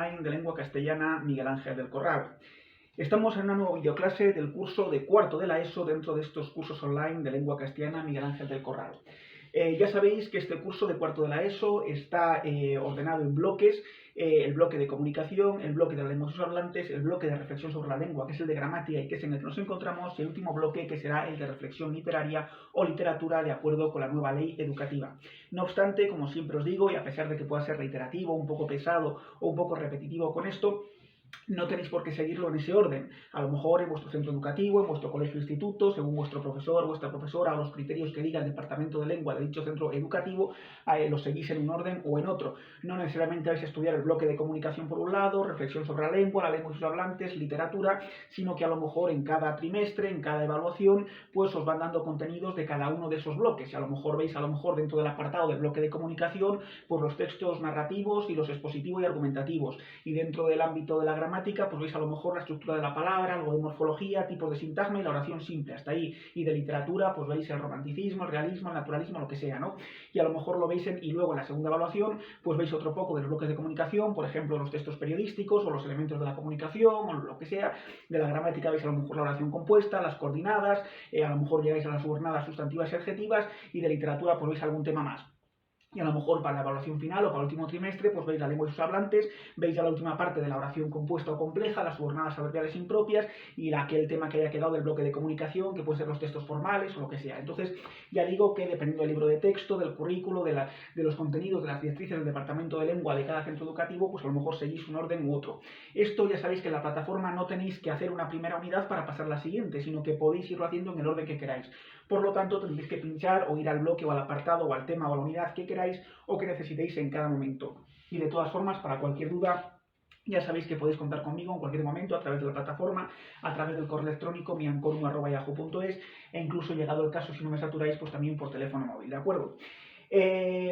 online de lengua castellana Miguel Ángel del Corral. Estamos en una nueva videoclase del curso de cuarto de la ESO dentro de estos cursos online de lengua castellana Miguel Ángel del Corral. Ya sabéis que este curso de cuarto de la ESO está ordenado en bloques, el bloque de comunicación, el bloque de las lenguas hablantes, el bloque de reflexión sobre la lengua, que es el de gramática y que es en el que nos encontramos, y el último bloque que será el de reflexión literaria o literatura de acuerdo con la nueva ley educativa. No obstante, como siempre os digo, y a pesar de que pueda ser reiterativo, un poco pesado o un poco repetitivo con esto, no tenéis por qué seguirlo en ese orden. A lo mejor en vuestro centro educativo, en vuestro colegio o instituto, según vuestro profesor o vuestra profesora o los criterios que diga el departamento de lengua de dicho centro educativo, lo seguís en un orden o en otro. No necesariamente vais a estudiar el bloque de comunicación por un lado, reflexión sobre la lengua y sus hablantes, literatura, sino que a lo mejor en cada trimestre, en cada evaluación, pues os van dando contenidos de cada uno de esos bloques. Y a lo mejor veis, dentro del apartado del bloque de comunicación, pues los textos narrativos y los expositivos y argumentativos. Y dentro del ámbito de la gramática, pues veis a lo mejor la estructura de la palabra, algo de morfología, tipos de sintagma y la oración simple, hasta ahí. Y de literatura, pues veis el romanticismo, el realismo, el naturalismo, lo que sea, ¿no? Y a lo mejor lo veis y luego en la segunda evaluación, pues veis otro poco de los bloques de comunicación, por ejemplo, los textos periodísticos o los elementos de la comunicación o lo que sea. De la gramática veis a lo mejor la oración compuesta, las coordinadas, a lo mejor llegáis a las subordinadas sustantivas y adjetivas, y de literatura pues veis algún tema más. Y a lo mejor para la evaluación final o para el último trimestre, pues veis la lengua y sus hablantes, veis ya la última parte de la oración compuesta o compleja, las subordinadas adverbiales impropias y aquel tema que haya quedado del bloque de comunicación, que puede ser los textos formales o lo que sea. Entonces, ya digo que dependiendo del libro de texto, del currículo, de los contenidos, de las directrices del departamento de lengua de cada centro educativo, pues a lo mejor seguís un orden u otro. Esto ya sabéis que en la plataforma no tenéis que hacer una primera unidad para pasar la siguiente, sino que podéis irlo haciendo en el orden que queráis. Por lo tanto, tendréis que pinchar o ir al bloque o al apartado o al tema o a la unidad que queráis o que necesitéis en cada momento. Y de todas formas, para cualquier duda, ya sabéis que podéis contar conmigo en cualquier momento a través de la plataforma, a través del correo electrónico miancorum@yahoo.es e incluso, llegado el caso, si no me saturáis, pues también por teléfono móvil, ¿de acuerdo?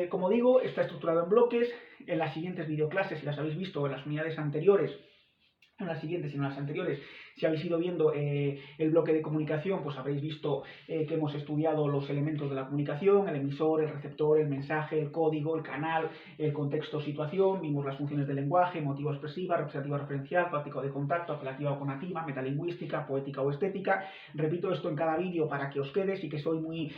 Como digo, está estructurado en bloques. En las siguientes videoclases, si las habéis visto en las unidades anteriores, no en las siguientes, sino en las anteriores, si habéis ido viendo el bloque de comunicación, pues habréis visto que hemos estudiado los elementos de la comunicación, el emisor, el receptor, el mensaje, el código, el canal, el contexto, situación, vimos las funciones del lenguaje, motivo expresiva, representativa referencial, práctico de contacto, apelativa o conativa, metalingüística, poética o estética. Repito esto en cada vídeo para que os quede, y que soy muy,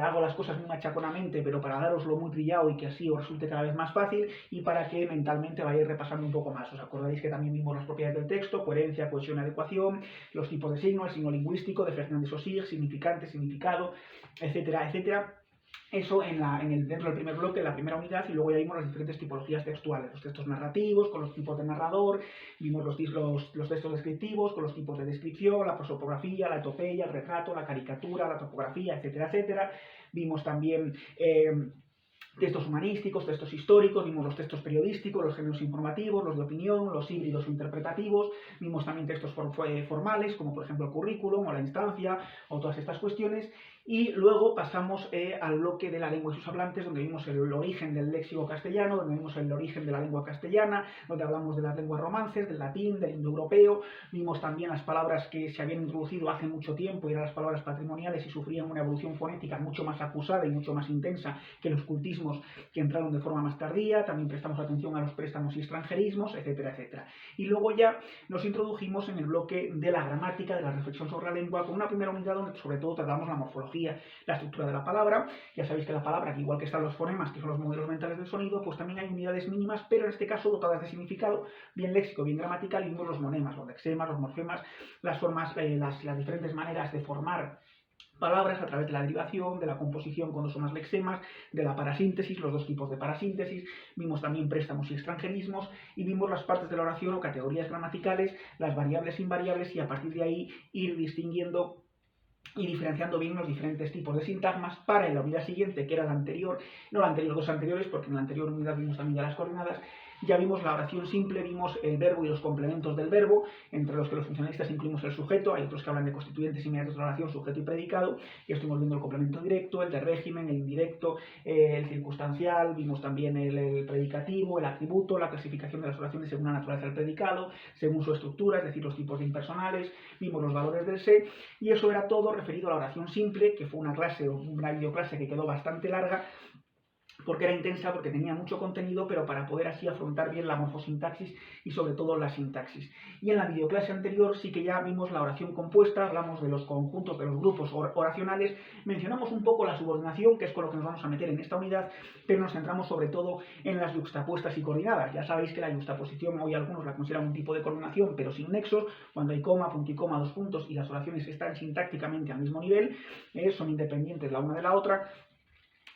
hago las cosas muy machaconamente, pero para daroslo muy trillado y que así os resulte cada vez más fácil y para que mentalmente vayáis repasando un poco más. Os acordaréis que también vimos las propiedades del texto, coherencia, cohesión, adecuación, los tipos de signo, el signo lingüístico, de Fernández-Saussure, significante, significado, etcétera, etcétera. Eso dentro del primer bloque, en la primera unidad, y luego ya vimos las diferentes tipologías textuales, los textos narrativos, con los tipos de narrador, vimos los textos descriptivos, con los tipos de descripción, la prosopografía, la etopeya, el retrato, la caricatura, la topografía, etcétera, etcétera. Vimos también textos humanísticos, textos históricos, vimos los textos periodísticos, los géneros informativos, los de opinión, los híbridos o interpretativos, vimos también textos formales, como por ejemplo el currículum o la instancia, o todas estas cuestiones, y luego pasamos al bloque de la lengua y sus hablantes, donde vimos el origen del léxico castellano, donde vimos el origen de la lengua castellana, donde hablamos de las lenguas romances, del latín, del indoeuropeo, vimos también las palabras que se habían introducido hace mucho tiempo, y eran las palabras patrimoniales y sufrían una evolución fonética mucho más acusada y mucho más intensa que los cultismos que entraron de forma más tardía. También prestamos atención a los préstamos y extranjerismos, etcétera, etcétera. Y luego ya nos introdujimos en el bloque de la gramática, de la reflexión sobre la lengua, con una primera unidad donde sobre todo tratamos la morfología, la estructura de la palabra. Ya sabéis que la palabra, que igual que están los fonemas, que son los modelos mentales del sonido, pues también hay unidades mínimas, pero en este caso dotadas de significado, bien léxico, bien gramatical, y vimos los monemas, los lexemas, los morfemas, las formas, las diferentes maneras de formar palabras a través de la derivación, de la composición con dos o más lexemas, de la parasíntesis, los dos tipos de parasíntesis, vimos también préstamos y extranjerismos, y vimos las partes de la oración o categorías gramaticales, las variables e invariables, y a partir de ahí ir distinguiendo y diferenciando bien los diferentes tipos de sintagmas para en la unidad siguiente, que era la anterior, no la anterior, dos anteriores, porque en la anterior unidad vimos también ya las coordenadas. Ya vimos la oración simple, vimos el verbo y los complementos del verbo, entre los que los funcionalistas incluimos el sujeto, hay otros que hablan de constituyentes inmediatos de la oración, sujeto y predicado, y estuvimos viendo el complemento directo, el de régimen, el indirecto, el circunstancial, vimos también el predicativo, el atributo, la clasificación de las oraciones según la naturaleza del predicado, según su estructura, es decir, los tipos de impersonales, vimos los valores del se, y eso era todo referido a la oración simple, que fue una clase, una videoclase que quedó bastante larga, porque era intensa, porque tenía mucho contenido, pero para poder así afrontar bien la morfosintaxis y sobre todo la sintaxis. Y en la videoclase anterior sí que ya vimos la oración compuesta, hablamos de los conjuntos, de los grupos oracionales, mencionamos un poco la subordinación, que es con lo que nos vamos a meter en esta unidad, pero nos centramos sobre todo en las yuxtapuestas y coordinadas. Ya sabéis que la yuxtaposición, hoy algunos la consideran un tipo de coordinación, pero sin nexos, cuando hay coma, punto y coma, dos puntos, y las oraciones están sintácticamente al mismo nivel, son independientes la una de la otra,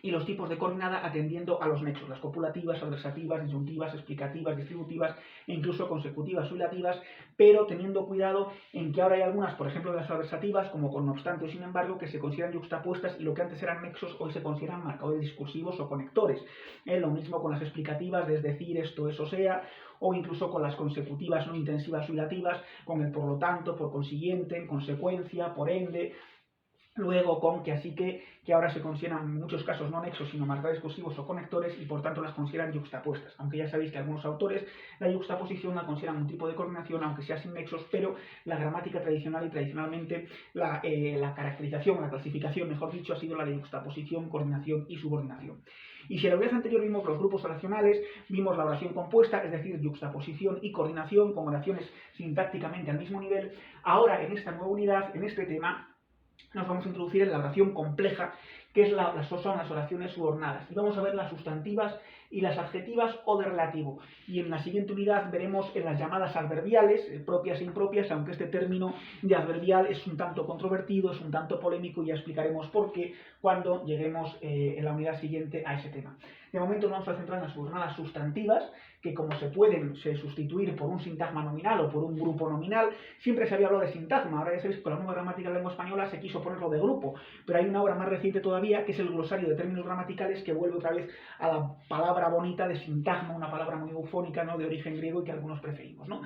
y los tipos de coordinada atendiendo a los nexos, las copulativas, adversativas, disyuntivas, explicativas, distributivas e incluso consecutivas o hilativas, pero teniendo cuidado en que ahora hay algunas, por ejemplo, de las adversativas, como con no obstante o sin embargo, que se consideran yuxtapuestas y lo que antes eran nexos hoy se consideran marcadores discursivos o conectores. Lo mismo con las explicativas, de es decir, esto es o sea, o incluso con las consecutivas no intensivas o hilativas, con el por lo tanto, por consiguiente, en consecuencia, por ende. Luego con que así que ahora se consideran en muchos casos no nexos sino marcadores discursivos o conectores y por tanto las consideran yuxtapuestas, aunque ya sabéis que algunos autores la yuxtaposición la consideran un tipo de coordinación aunque sea sin nexos, pero la gramática tradicional y tradicionalmente la caracterización, la clasificación mejor dicho ha sido la de yuxtaposición, coordinación y subordinación. Y si en la unidad anterior vimos los grupos oracionales, vimos la oración compuesta, es decir, yuxtaposición y coordinación con oraciones sintácticamente al mismo nivel, ahora en esta nueva unidad, en este tema, nos vamos a introducir en la oración compleja, que son las oraciones subordinadas. Y vamos a ver las sustantivas y las adjetivas o de relativo. Y en la siguiente unidad veremos en las llamadas adverbiales, propias e impropias, aunque este término de adverbial es un tanto controvertido, es un tanto polémico, y ya explicaremos por qué cuando lleguemos en la unidad siguiente a ese tema. De momento nos vamos a centrar en las subordinadas sustantivas, que como se pueden sustituir por un sintagma nominal o por un grupo nominal, siempre se había hablado de sintagma. Ahora ya sabéis que con la nueva gramática de la lengua española se quiso ponerlo de grupo, pero hay una obra más reciente todavía, que es el glosario de términos gramaticales, que vuelve otra vez a la palabra bonita de sintagma, una palabra muy eufónica, ¿no?, de origen griego y que algunos preferimos, ¿no?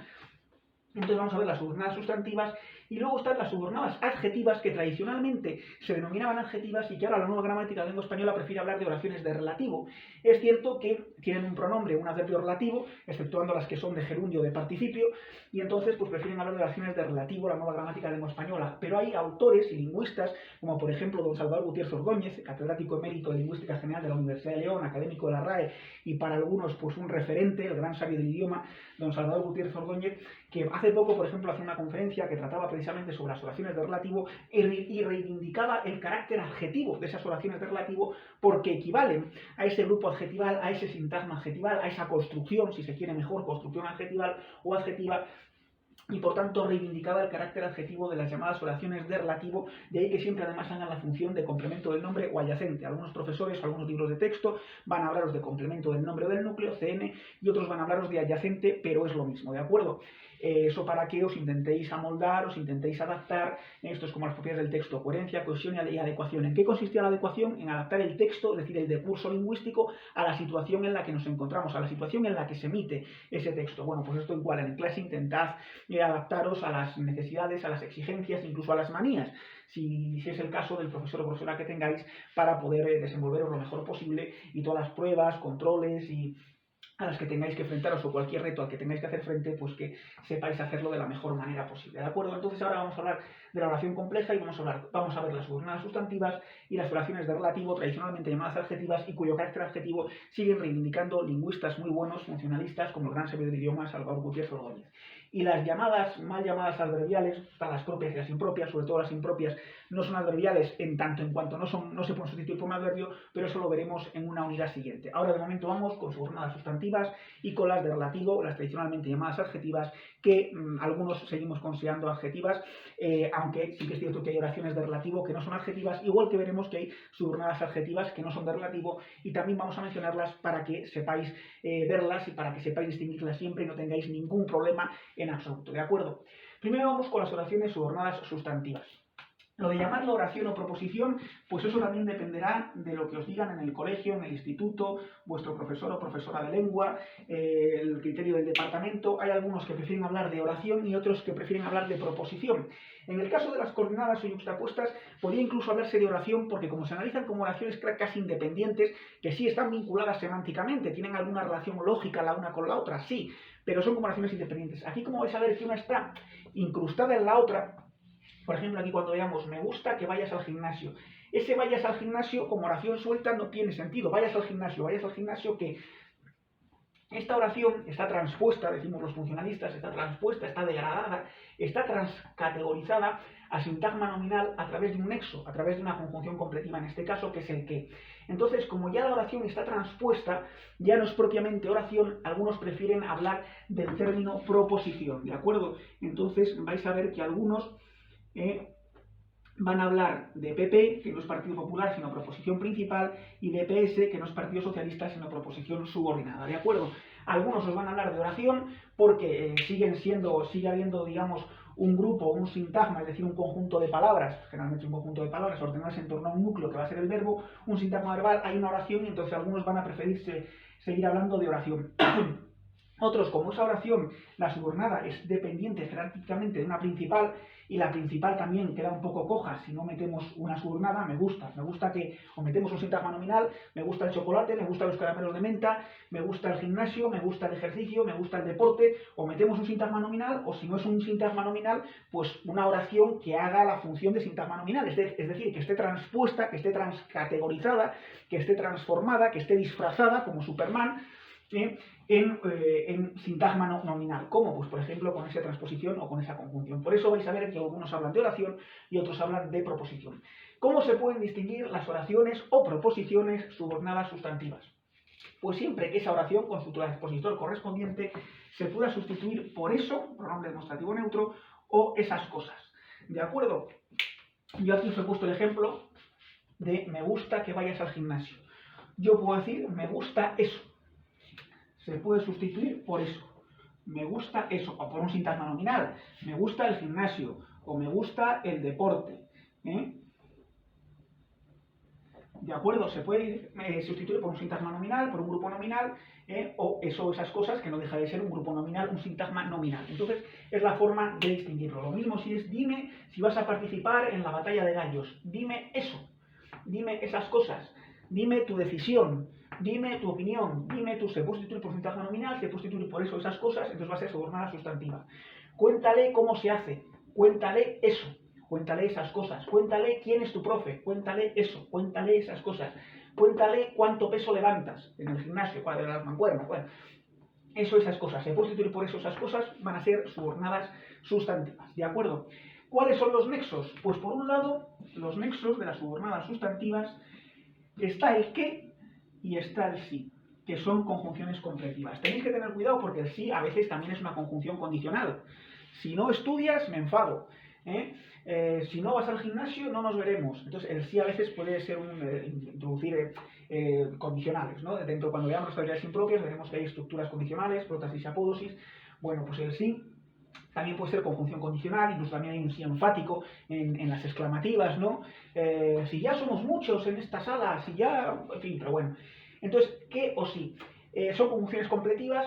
Entonces vamos a ver las subordinadas sustantivas y luego están las subordinadas adjetivas, que tradicionalmente se denominaban adjetivas y que ahora la nueva gramática de la lengua española prefiere hablar de oraciones de relativo. Es cierto que tienen un pronombre, un adverbio relativo, exceptuando las que son de gerundio o de participio, y entonces pues prefieren hablar de oraciones de relativo, la nueva gramática de la lengua española. Pero hay autores y lingüistas, como por ejemplo don Salvador Gutiérrez Ordóñez, catedrático emérito de Lingüística General de la Universidad de León, académico de la RAE y para algunos pues un referente, el gran sabio del idioma, don Salvador Gutiérrez Ordóñez, que hace poco, por ejemplo, hace una conferencia que trataba precisamente sobre las oraciones de relativo y reivindicaba el carácter adjetivo de esas oraciones de relativo porque equivalen a ese grupo adjetival, a ese sintagma adjetival, a esa construcción, si se quiere mejor, construcción adjetival o adjetiva, y por tanto reivindicaba el carácter adjetivo de las llamadas oraciones de relativo, de ahí que siempre además hagan la función de complemento del nombre o adyacente. Algunos profesores o algunos libros de texto van a hablaros de complemento del nombre o del núcleo, CN, y otros van a hablaros de adyacente, pero es lo mismo, ¿de acuerdo? Eso para que os intentéis amoldar, os intentéis adaptar. Esto es como las propiedades del texto: coherencia, cohesión y adecuación. ¿En qué consistía la adecuación? En adaptar el texto, es decir, el discurso lingüístico, a la situación en la que nos encontramos, a la situación en la que se emite ese texto. Bueno, pues esto igual, en clase intentad adaptaros a las necesidades, a las exigencias, incluso a las manías, si es el caso del profesor o profesora que tengáis, para poder desenvolveros lo mejor posible, y todas las pruebas, controles y a las que tengáis que enfrentaros o cualquier reto al que tengáis que hacer frente, pues que sepáis hacerlo de la mejor manera posible, ¿de acuerdo? Entonces ahora vamos a hablar de la oración compleja y vamos a ver las subordinadas sustantivas y las oraciones de relativo, tradicionalmente llamadas adjetivas, y cuyo carácter adjetivo siguen reivindicando lingüistas muy buenos, funcionalistas, como el gran sabio del idioma Salvador Gutiérrez Ordóñez. Y las mal llamadas adverbiales, para las propias y las impropias, sobre todo las impropias, no son adverbiales en tanto en cuanto no se pueden sustituir por un adverbio, pero eso lo veremos en una unidad siguiente. Ahora de momento vamos con subordinadas sustantivas y con las de relativo, las tradicionalmente llamadas adjetivas, que algunos seguimos considerando adjetivas, aunque sí que es cierto que hay oraciones de relativo que no son adjetivas, igual que veremos que hay subordinadas adjetivas que no son de relativo, y también vamos a mencionarlas para que sepáis verlas y para que sepáis distinguirlas siempre y no tengáis ningún problema en absoluto, ¿de acuerdo? Primero vamos con las oraciones subordinadas sustantivas. Lo de llamarlo oración o proposición, pues eso también dependerá de lo que os digan en el colegio, en el instituto, vuestro profesor o profesora de lengua, el criterio del departamento. Hay algunos que prefieren hablar de oración y otros que prefieren hablar de proposición. En el caso de las coordinadas o yuxtapuestas, podría incluso hablarse de oración, porque como se analizan como oraciones casi independientes, que sí están vinculadas semánticamente, tienen alguna relación lógica la una con la otra, sí, pero son como oraciones independientes. Aquí, como vais a ver que una está incrustada en la otra, Por ejemplo, aquí cuando veamos, me gusta que vayas al gimnasio. Ese vayas al gimnasio como oración suelta no tiene sentido. Vayas al gimnasio que esta oración está transpuesta, decimos los funcionalistas, está transpuesta, está degradada, está transcategorizada a sintagma nominal a través de un nexo, a través de una conjunción completiva en este caso, que es el que. Entonces, como ya la oración está transpuesta, ya no es propiamente oración, algunos prefieren hablar del término proposición, ¿de acuerdo? Entonces vais a ver que algunos van a hablar de PP, que no es Partido Popular, sino proposición principal, y de PS, que no es Partido Socialista, sino proposición subordinada, ¿de acuerdo? Algunos os van a hablar de oración porque sigue habiendo, digamos, un grupo, un sintagma, es decir, un conjunto de palabras, generalmente un conjunto de palabras ordenadas en torno a un núcleo que va a ser el verbo, un sintagma verbal, hay una oración y entonces algunos van a preferir seguir hablando de oración. Otros, como esa oración, la subordinada es dependiente jerárquicamente de una principal, y la principal también queda un poco coja si no metemos una subordinada, me gusta que o metemos un sintagma nominal, me gusta el chocolate, me gustan los caramelos de menta, me gusta el gimnasio, me gusta el ejercicio, me gusta el deporte, o metemos un sintagma nominal, o si no es un sintagma nominal, pues una oración que haga la función de sintagma nominal, es decir, que esté transpuesta, que esté transcategorizada, que esté transformada, que esté disfrazada, como Superman, en sintagma nominal. ¿Cómo? Pues por ejemplo con esa transposición o con esa conjunción. Por eso vais a ver que algunos hablan de oración y otros hablan de proposición. ¿Cómo se pueden distinguir las oraciones o proposiciones subordinadas sustantivas? Pues siempre que esa oración con su transpositor correspondiente se pueda sustituir por eso, pronombre demostrativo neutro, o esas cosas. ¿De acuerdo? Yo aquí os he puesto el ejemplo de me gusta que vayas al gimnasio. Yo puedo decir me gusta eso. Se puede sustituir por eso. Me gusta eso, o por un sintagma nominal. Me gusta el gimnasio, o me gusta el deporte. ¿De acuerdo? Se puede sustituir por un sintagma nominal, por un grupo nominal, o esas cosas que no deja de ser un grupo nominal, un sintagma nominal. Entonces, es la forma de distinguirlo. Lo mismo si es dime si vas a participar en la batalla de gallos. Dime eso. Dime esas cosas. Dime tu decisión. Dime tu opinión, se puede sustituir por sintagma nominal, se puede sustituir por eso, esas cosas, entonces va a ser subordinada sustantiva. Cuéntale cómo se hace, cuéntale eso, cuéntale esas cosas, cuéntale quién es tu profe, cuéntale eso, cuéntale esas cosas, cuéntale cuánto peso levantas en el gimnasio, cuál de las mancuernas, bueno, eso, esas cosas, se puede sustituir por eso, esas cosas van a ser subordinadas sustantivas, ¿de acuerdo? ¿Cuáles son los nexos? Pues por un lado, los nexos de las subordinadas sustantivas está el qué y está el sí, que son conjunciones completivas. Tenéis que tener cuidado porque el sí a veces también es una conjunción condicional. Si no estudias, me enfado. Si no vas al gimnasio, no nos veremos. Entonces, el sí a veces puede ser introducir condicionales, ¿no? Dentro, cuando veamos las habilidades impropias, veremos que hay estructuras condicionales, prótesis y apódosis. Bueno, pues el sí también puede ser conjunción condicional, incluso también hay un sí enfático en las exclamativas, ¿no? Si ya somos muchos en esta sala, si ya... En fin, pero bueno. Entonces, ¿qué o sí? Son conjunciones completivas.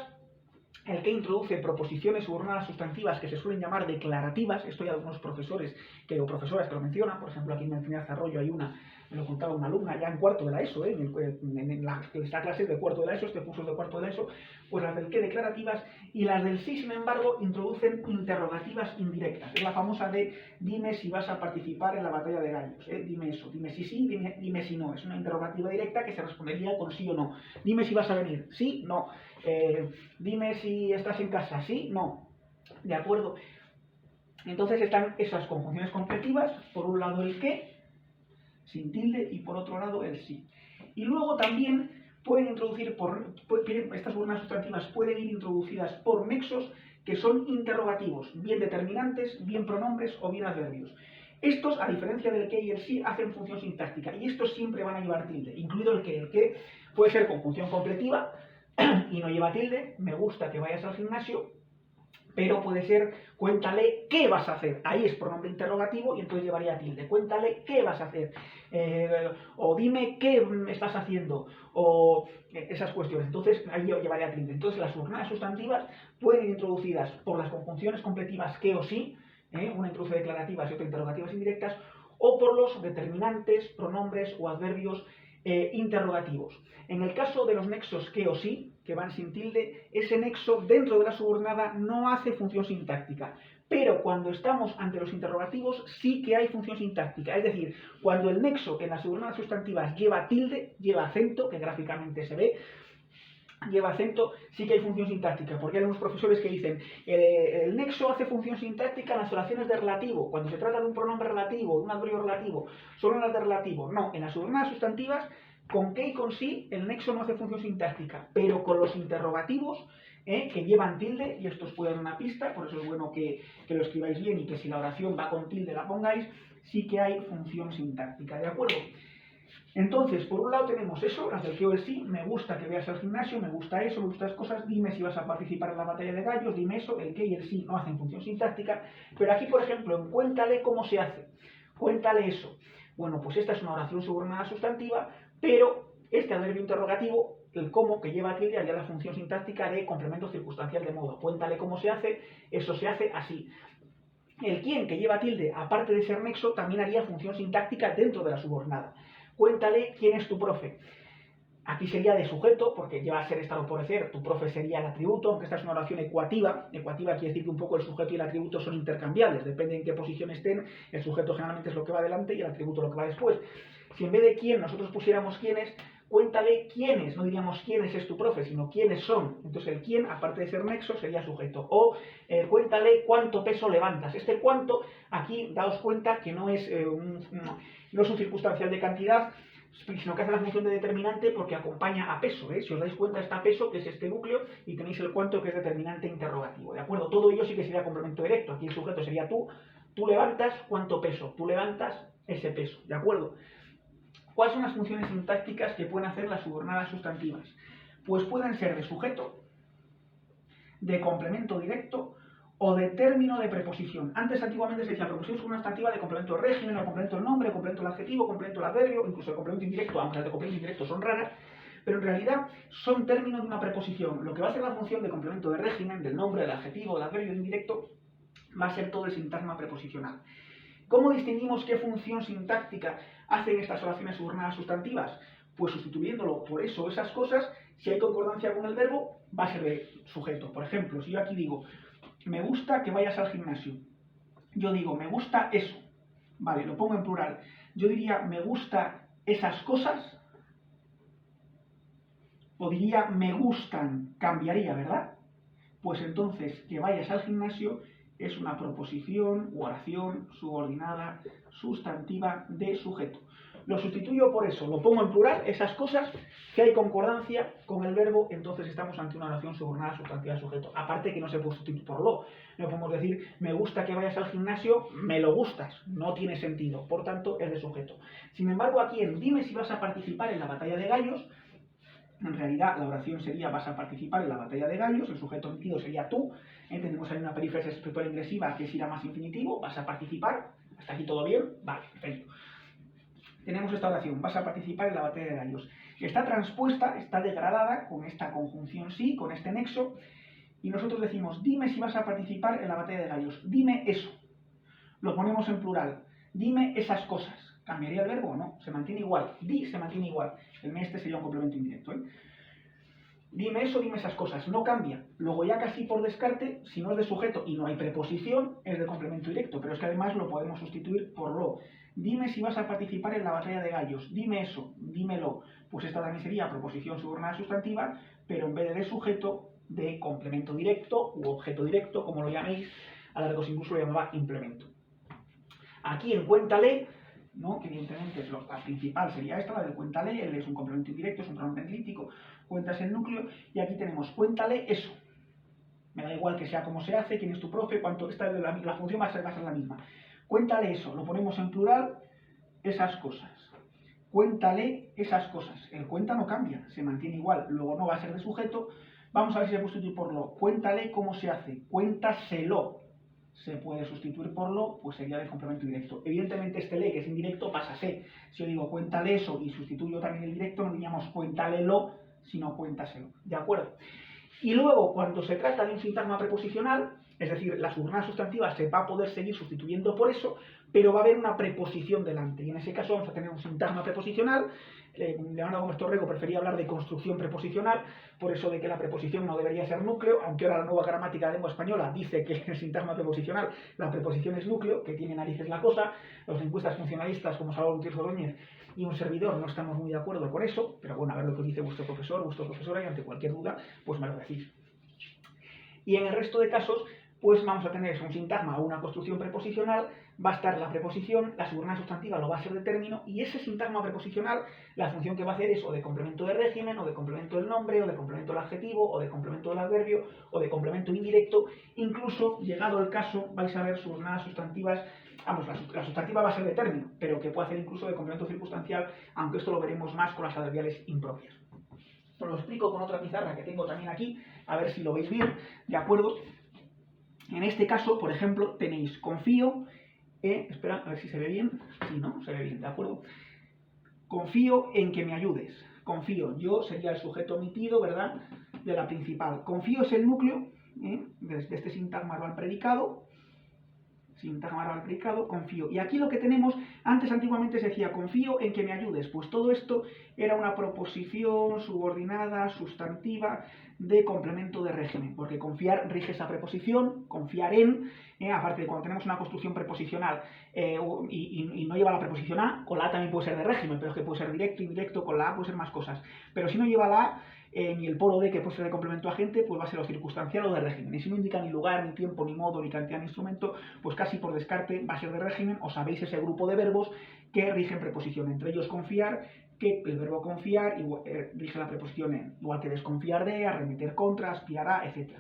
El que introduce proposiciones subordinadas sustantivas que se suelen llamar declarativas. Esto hay algunos profesores o profesoras que lo mencionan. Por ejemplo, aquí en la enseñanza Arroyo hay una, me lo contaba una alumna ya en cuarto de la ESO, esta clase de cuarto de la ESO, este curso es de cuarto de la ESO, pues las del que declarativas, y las del sí, sin embargo, introducen interrogativas indirectas. Es la famosa de dime si vas a participar en la batalla de gallos, dime eso, dime si sí, dime si no. Es una interrogativa directa que se respondería con sí o no. Dime si vas a venir, sí, no. Dime si estás en casa, sí, no. ¿De acuerdo? Entonces están esas conjunciones completivas, por un lado el qué, sin tilde, y por otro lado el sí. Y luego también pueden introducir, estas subordinadas sustantivas pueden ir introducidas por nexos que son interrogativos, bien determinantes, bien pronombres o bien adverbios. Estos, a diferencia del que y el sí, hacen función sintáctica, y estos siempre van a llevar tilde, incluido el que. El que puede ser conjunción completiva y no lleva tilde, me gusta que vayas al gimnasio, pero puede ser cuéntale qué vas a hacer. Ahí es pronombre interrogativo y entonces llevaría tilde. Cuéntale qué vas a hacer. O dime qué estás haciendo. O esas cuestiones. Entonces ahí llevaría tilde. Entonces las subordinadas sustantivas pueden ir introducidas por las conjunciones completivas que o sí, una introduce declarativas y otra interrogativas indirectas, o por los determinantes, pronombres o adverbios interrogativos. En el caso de los nexos que o sí, que van sin tilde, ese nexo dentro de la subordinada no hace función sintáctica, Pero cuando estamos ante los interrogativos sí que hay función sintáctica, es decir, cuando el nexo en las subordinadas sustantivas lleva tilde, lleva acento, que gráficamente se ve, lleva acento, sí que hay función sintáctica, porque hay unos profesores que dicen el nexo hace función sintáctica en las oraciones de relativo, cuando se trata de un pronombre relativo, de un adverbio relativo, solo en las de relativo. No, en las subordinadas sustantivas, con que y con sí, el nexo no hace función sintáctica, pero con los interrogativos, que llevan tilde, y esto os puede dar una pista, por eso es bueno que lo escribáis bien y que si la oración va con tilde la pongáis, sí que hay función sintáctica, ¿de acuerdo? Entonces, por un lado tenemos eso, las del que o el sí, me gusta que veas al gimnasio, me gusta eso, me gustan las cosas, dime si vas a participar en la batalla de gallos, dime eso, el que y el sí no hacen función sintáctica, pero aquí, por ejemplo, en cuéntale cómo se hace, cuéntale eso. Bueno, pues esta es una oración subordinada sustantiva, pero este adverbio interrogativo, el cómo, que lleva tilde, haría la función sintáctica de complemento circunstancial de modo. Cuéntale cómo se hace, eso se hace así. El quién, que lleva tilde, aparte de ser nexo, también haría función sintáctica dentro de la subordinada. Cuéntale quién es tu profe. Aquí sería de sujeto, porque lleva a ser estado por ser, tu profe sería el atributo, aunque esta es una oración ecuativa. Ecuativa quiere decir que un poco el sujeto y el atributo son intercambiables, depende en qué posición estén, el sujeto generalmente es lo que va adelante y el atributo lo que va después. Si en vez de quién nosotros pusiéramos quiénes, cuéntale quiénes, no diríamos quiénes es tu profe, sino quiénes son. Entonces el quién, aparte de ser nexo, sería sujeto. O cuéntale cuánto peso levantas. Este cuánto, aquí daos cuenta que no es un circunstancial de cantidad, sino que hace la función de determinante porque acompaña a peso. Si os dais cuenta, está peso, que es este núcleo, y tenéis el cuánto, que es determinante interrogativo. ¿De acuerdo? Todo ello sí que sería complemento directo. Aquí el sujeto sería tú. Tú levantas, ¿cuánto peso? Tú levantas ese peso. ¿De acuerdo? ¿Cuáles son las funciones sintácticas que pueden hacer las subordinadas sustantivas? Pues pueden ser de sujeto, de complemento directo o de término de preposición. Antes, antiguamente, se decía preposición sustantiva de complemento de régimen, o complemento del nombre, complemento del adjetivo, complemento del adverbio, incluso de complemento indirecto, aunque las de complemento indirecto son raras, pero en realidad son términos de una preposición. Lo que va a ser la función de complemento de régimen, del nombre, del adjetivo, del adverbio indirecto, va a ser todo el sintagma preposicional. ¿Cómo distinguimos qué función sintáctica hacen estas oraciones subordinadas sustantivas? Pues sustituyéndolo por eso, esas cosas, si hay concordancia con el verbo, va a ser de sujeto. Por ejemplo, si yo aquí digo, me gusta que vayas al gimnasio, yo digo, me gusta eso, vale, lo pongo en plural, yo diría, me gusta esas cosas, o diría, me gustan, cambiaría, ¿verdad? Pues entonces, que vayas al gimnasio es una proposición u oración subordinada sustantiva de sujeto. Lo sustituyo por eso, lo pongo en plural, esas cosas, que hay concordancia con el verbo, entonces estamos ante una oración subordinada sustantiva de sujeto. Aparte que no se puede sustituir por lo. No podemos decir, me gusta que vayas al gimnasio, me lo gustas. No tiene sentido, por tanto es de sujeto. Sin embargo, aquí en dime si vas a participar en la batalla de gallos, en realidad la oración sería vas a participar en la batalla de gallos, el sujeto omitido sería tú, tenemos ahí una perífrasis expresora inglesiva que es ir a más infinitivo, vas a participar, hasta aquí todo bien, vale, perfecto. Tenemos esta oración, vas a participar en la batalla de gallos. Está transpuesta, está degradada con esta conjunción sí, con este nexo, y nosotros decimos, dime si vas a participar en la batalla de gallos, dime eso. Lo ponemos en plural, dime esas cosas. ¿Cambiaría el verbo o no? Se mantiene igual. Di se mantiene igual. El me este sería un complemento indirecto. Dime eso, dime esas cosas. No cambia. Luego ya casi por descarte, si no es de sujeto y no hay preposición, es de complemento directo. Pero es que además lo podemos sustituir por lo. Dime si vas a participar en la batalla de gallos. Dime eso, dímelo. Pues esta también sería proposición subordinada sustantiva, pero en vez de sujeto, de complemento directo u objeto directo, como lo llaméis. A largos incluso lo llamaba implemento. Aquí en cuéntale, ¿no? Que evidentemente es la principal sería esta, la de cuéntale, él es un complemento indirecto, es un pronombre analítico, cuentas el núcleo, y aquí tenemos cuéntale eso. Me da igual que sea como se hace, quién es tu profe, cuánto, la función va a ser la misma. Cuéntale eso, lo ponemos en plural, esas cosas. Cuéntale esas cosas. El cuenta no cambia, se mantiene igual, luego no va a ser de sujeto. Vamos a ver si se puede sustituir por lo. Cuéntale cómo se hace, cuéntaselo. Se puede sustituir por lo, pues sería de complemento directo. Evidentemente este le, que es indirecto, pasa a ser. Si yo digo cuéntale eso y sustituyo también el directo, no diríamos cuéntalelo, sino cuéntaselo. ¿De acuerdo? Y luego, cuando se trata de un sintagma preposicional, es decir, la subordinada sustantiva se va a poder seguir sustituyendo por eso, pero va a haber una preposición delante. Y en ese caso vamos a tener un sintagma preposicional. Leonardo Gómez Torrego prefería hablar de construcción preposicional, por eso de que la preposición no debería ser núcleo, aunque ahora la nueva gramática de la lengua española dice que en el sintagma preposicional la preposición es núcleo, que tiene narices la cosa. Los lingüistas funcionalistas como Salvador Gutiérrez Ordóñez y un servidor no estamos muy de acuerdo con eso, pero bueno, a ver lo que dice vuestro profesor, vuestra profesora, y ante cualquier duda, pues me lo decís. Y en el resto de casos, pues vamos a tener un sintagma o una construcción preposicional, va a estar la preposición, la subordinada sustantiva lo va a ser de término, y ese sintagma preposicional, la función que va a hacer es o de complemento de régimen, o de complemento del nombre, o de complemento del adjetivo, o de complemento del adverbio, o de complemento indirecto. Incluso, llegado el caso, vais a ver subordinadas sustantivas, vamos, la sustantiva va a ser de término, pero que puede hacer incluso de complemento circunstancial, aunque esto lo veremos más con las adverbiales impropias. Os lo explico con otra pizarra que tengo también aquí, a ver si lo veis bien, ¿de acuerdo? En este caso, por ejemplo, tenéis confío, espera, a ver si se ve bien, sí, ¿no? Se ve bien, ¿de acuerdo? Confío en que me ayudes. Confío, yo sería el sujeto omitido, ¿verdad?, de la principal. Confío es el núcleo, desde este sintagma verbal predicado, confío. Y aquí lo que tenemos, antes antiguamente se decía confío en que me ayudes, pues todo esto era una proposición subordinada, sustantiva, de complemento de régimen, porque confiar rige esa preposición, confiar en, aparte de cuando tenemos una construcción preposicional y no lleva la preposición a, con la a también puede ser de régimen, pero es que puede ser directo, indirecto, con la a puede ser más cosas, pero si no lleva la a, ni el polo de, que puede ser de complemento agente, pues va a ser o circunstancial o de régimen. Y si no indica ni lugar, ni tiempo, ni modo, ni cantidad, ni instrumento, pues casi por descarte va a ser de régimen, o sabéis ese grupo de verbos que rigen preposición, entre ellos confiar, que el verbo confiar rige la preposición en, igual que desconfiar de, arremeter contra, aspirar a, etc.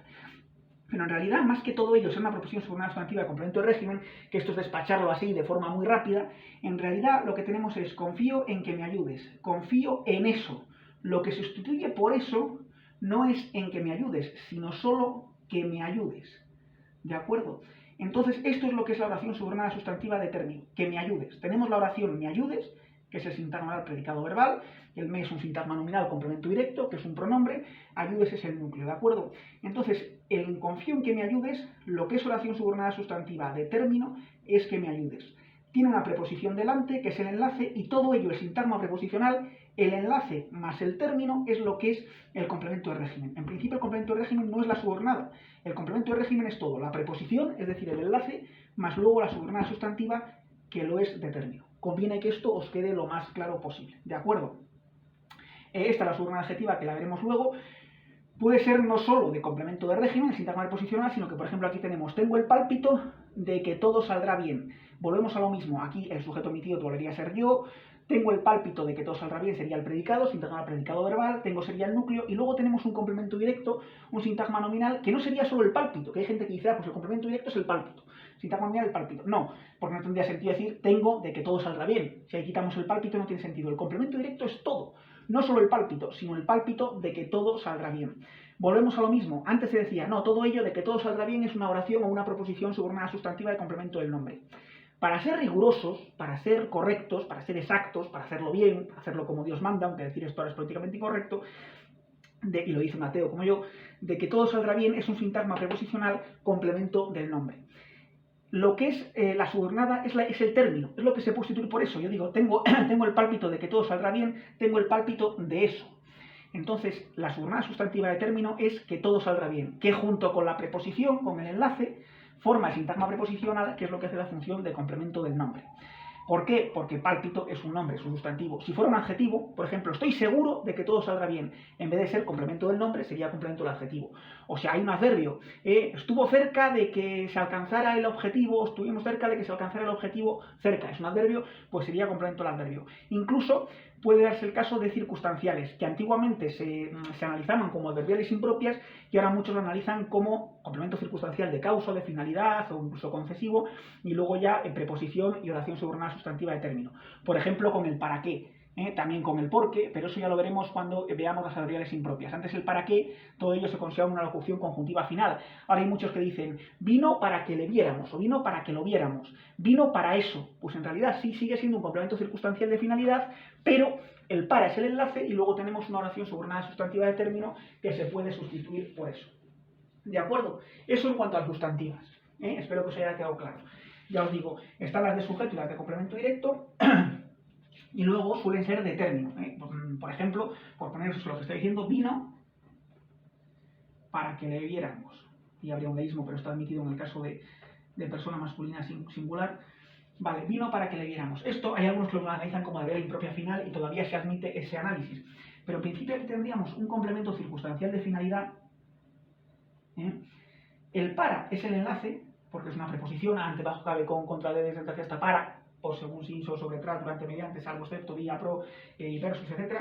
Pero en realidad, más que todo ello, ser una proposición subordinada sustantiva de complemento de régimen, que esto es despacharlo así de forma muy rápida, en realidad lo que tenemos es confío en que me ayudes, confío en eso. Lo que se sustituye por eso no es en que me ayudes, sino solo que me ayudes. ¿De acuerdo? Entonces, esto es lo que es la oración subordinada sustantiva de término, que me ayudes. Tenemos la oración me ayudes, que es el sintagma del predicado verbal, el me es un sintagma nominal complemento directo, que es un pronombre, ayudes es el núcleo, ¿de acuerdo? Entonces, el confío en que me ayudes, lo que es oración subordinada sustantiva de término, es que me ayudes. Tiene una preposición delante, que es el enlace, y todo ello, el sintagma preposicional, el enlace más el término, es lo que es el complemento de régimen. En principio, el complemento de régimen no es la subordinada. El complemento de régimen es todo, la preposición, es decir, el enlace, más luego la subordinada sustantiva, que lo es de término. Conviene que esto os quede lo más claro posible, ¿de acuerdo? Esta es la subordinada adjetiva, que la veremos luego. Puede ser no solo de complemento de régimen, el sintagma preposicional, sino que, por ejemplo, aquí tenemos, tengo el pálpito de que todo saldrá bien. Volvemos a lo mismo, aquí el sujeto omitido volvería a ser yo, tengo el pálpito de que todo saldrá bien, sería el predicado, sintagma predicado verbal, tengo sería el núcleo, y luego tenemos un complemento directo, un sintagma nominal, que no sería solo el pálpito, que hay gente que dice, pues el complemento directo es el pálpito, sintagma nominal el pálpito. No, porque no tendría sentido decir, tengo de que todo saldrá bien. Si ahí quitamos el pálpito no tiene sentido. El complemento directo es todo, no solo el pálpito, sino el pálpito de que todo saldrá bien. Volvemos a lo mismo, antes se decía, no, todo ello de que todo saldrá bien es una oración o una proposición subordinada sustantiva de complemento del nombre. Para ser rigurosos, para ser correctos, para ser exactos, para hacerlo bien, para hacerlo como Dios manda, aunque decir esto ahora es políticamente incorrecto, y lo dice un ateo como yo, de que todo saldrá bien es un sintagma preposicional complemento del nombre. Lo que es la subordinada es el término, es lo que se puede sustituir por eso. Yo digo, tengo el pálpito de que todo saldrá bien, tengo el pálpito de eso. Entonces, la subordinada sustantiva de término es que todo saldrá bien, que junto con la preposición, con el enlace, forma el sintagma preposicional, que es lo que hace la función de complemento del nombre. ¿Por qué? Porque pálpito es un nombre, es un sustantivo. Si fuera un adjetivo, por ejemplo, estoy seguro de que todo saldrá bien, en vez de ser complemento del nombre, sería complemento del adjetivo. O sea, hay un adverbio, estuvo cerca de que se alcanzara el objetivo, estuvimos cerca de que se alcanzara el objetivo, cerca, es un adverbio, pues sería complemento del adverbio. Incluso puede darse el caso de circunstanciales, que antiguamente se analizaban como adverbiales impropias y ahora muchos lo analizan como complemento circunstancial de causa, de finalidad o incluso concesivo, y luego ya en preposición y oración subordinada sustantiva de término. Por ejemplo, con el para qué, también con el por qué, pero eso ya lo veremos cuando veamos las adverbiales impropias. Antes el para qué, todo ello se considera una locución conjuntiva final. Ahora hay muchos que dicen, vino para que le viéramos, o vino para que lo viéramos, vino para eso. Pues en realidad sí sigue siendo un complemento circunstancial de finalidad, pero el para es el enlace y luego tenemos una oración subordinada sustantiva de término que se puede sustituir por eso. ¿De acuerdo? Eso en cuanto a las sustantivas. Espero que os haya quedado claro. Ya os digo, están las de sujeto y las de complemento directo, y luego suelen ser de término. Por ejemplo, por poneros lo que estoy diciendo, vino para que le viéramos. Y habría un leísmo, pero está admitido en el caso de persona masculina singular. Vale, vino para que le viéramos. Esto hay algunos que lo analizan como adverbio impropia final y todavía se admite ese análisis. Pero en principio aquí tendríamos un complemento circunstancial de finalidad. El para es el enlace, porque es una preposición, ante, bajo, cabe, con, contra, de, desde, hasta, para, por, según, sin, sobre, tras, durante, mediante, salvo, excepto, vía, pro, y versus, etc.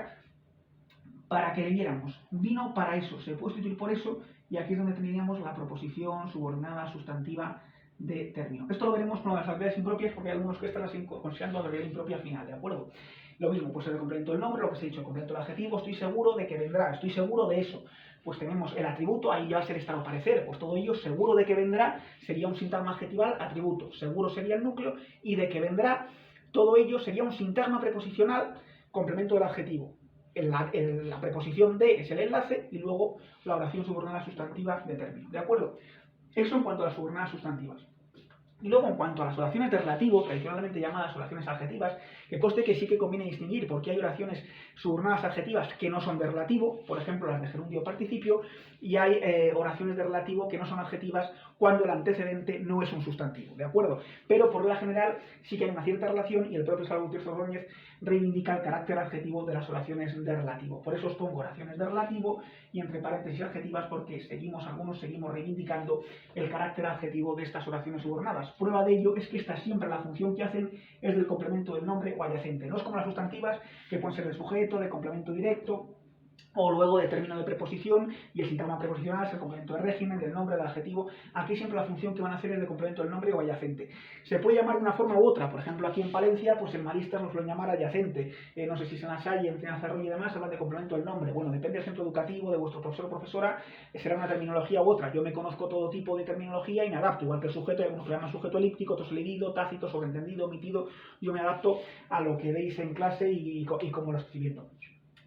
Para que le viéramos. Vino para eso, se puede sustituir por eso, y aquí es donde tendríamos la proposición subordinada sustantiva de término. Esto lo veremos con las adverbiales impropias, porque hay algunos que están considerando adverbial impropia final, ¿de acuerdo? Lo mismo, pues el complemento del nombre, lo que os he dicho, complemento del adjetivo, estoy seguro de que vendrá, estoy seguro de eso. Pues tenemos el atributo, ahí ya va a ser estado parecer, pues todo ello, seguro de que vendrá, sería un sintagma adjetival, atributo, seguro sería el núcleo, y de que vendrá, todo ello sería un sintagma preposicional, complemento del adjetivo. La preposición de es el enlace, y luego la oración subordinada sustantiva de término, ¿de acuerdo? Eso en cuanto a las subordinadas sustantivas. Y luego, en cuanto a las oraciones de relativo, tradicionalmente llamadas oraciones adjetivas, que conste que sí que conviene distinguir, porque hay oraciones subordinadas adjetivas que no son de relativo, por ejemplo las de gerundio participio, y hay oraciones de relativo que no son adjetivas cuando el antecedente no es un sustantivo, ¿de acuerdo? Pero por regla general sí que hay una cierta relación y el propio Salvo Gutiérrez Ordóñez reivindica el carácter adjetivo de las oraciones de relativo. Por eso os pongo oraciones de relativo y entre paréntesis adjetivas, porque algunos seguimos reivindicando el carácter adjetivo de estas oraciones subordinadas. Prueba de ello es que estas siempre la función que hacen es del complemento del nombre o adyacente. No es como las sustantivas, que pueden ser de sujeto, de complemento directo, o luego de término de preposición, y el sintagma preposicional es el complemento de régimen, del nombre, del adjetivo. Aquí siempre la función que van a hacer es de complemento del nombre o adyacente. Se puede llamar de una forma u otra, por ejemplo aquí en Palencia, pues en Maristas nos lo llamar adyacente. No sé si en La Salle, en Arroyo y demás hablan de complemento del nombre. Bueno, depende del centro educativo, de vuestro profesor o profesora, será una terminología u otra. Yo me conozco todo tipo de terminología y me adapto, igual que el sujeto, hay algunos que lo llaman sujeto elíptico, otros leído, tácito, sobreentendido, omitido. Yo me adapto a lo que veis en clase y como lo estoy viendo.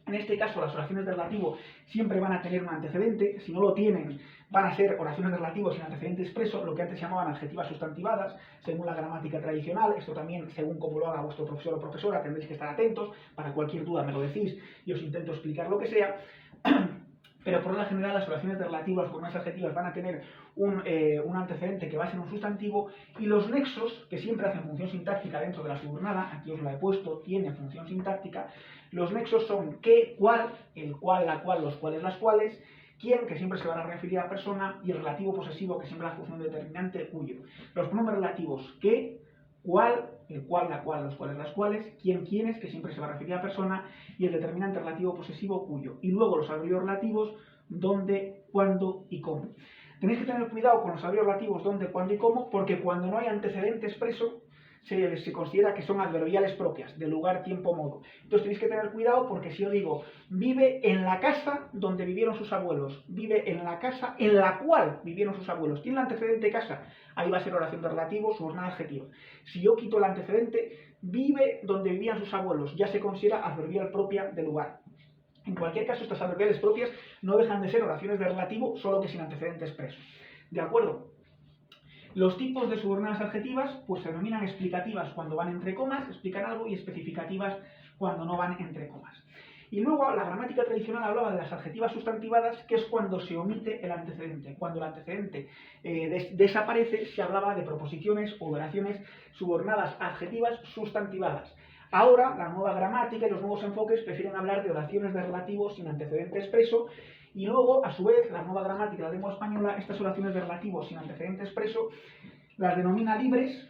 En este caso, las oraciones de relativo siempre van a tener un antecedente. Si no lo tienen, van a ser oraciones de relativo sin antecedente expreso, lo que antes se llamaban adjetivas sustantivadas, según la gramática tradicional. Esto también, según como lo haga vuestro profesor o profesora, tendréis que estar atentos. Para cualquier duda me lo decís y os intento explicar lo que sea. Pero por regla general las oraciones de relativo, las formas adjetivas, van a tener un antecedente que va a ser un sustantivo, y los nexos, que siempre hacen función sintáctica dentro de la subordinada, aquí os la he puesto, tiene función sintáctica, los nexos son qué, cuál, el cual, la cual, los cuales, las cuales, quién, que siempre se van a referir a persona, y el relativo posesivo, que siempre es la función determinante, cuyo. Los pronombres relativos qué, cuál, el cual, la cual, los cuales, las cuales, quién, quiénes, que siempre se va a referir a persona, y el determinante relativo posesivo, cuyo. Y luego los adverbios relativos, dónde, cuándo y cómo. Tenéis que tener cuidado con los adverbios relativos dónde, cuándo y cómo, porque cuando no hay antecedente expreso, se considera que son adverbiales propias, de lugar, tiempo, modo. Entonces tenéis que tener cuidado, porque si yo digo, vive en la casa donde vivieron sus abuelos, vive en la casa en la cual vivieron sus abuelos, tiene el antecedente casa, ahí va a ser oración de relativo, subordinada adjetiva. Si yo quito el antecedente, vive donde vivían sus abuelos, ya se considera adverbial propia de lugar. En cualquier caso, estas adverbiales propias no dejan de ser oraciones de relativo, solo que sin antecedente expreso. ¿De acuerdo? Los tipos de subordinadas adjetivas pues se denominan explicativas cuando van entre comas, explican algo, y especificativas cuando no van entre comas. Y luego la gramática tradicional hablaba de las adjetivas sustantivadas, que es cuando se omite el antecedente. Cuando el antecedente desaparece, se hablaba de proposiciones o oraciones subordinadas adjetivas sustantivadas. Ahora, la nueva gramática y los nuevos enfoques prefieren hablar de oraciones de relativo sin antecedente expreso, y luego, a su vez, la nueva gramática de la lengua española, estas oraciones de relativo sin antecedente expreso, las denomina libres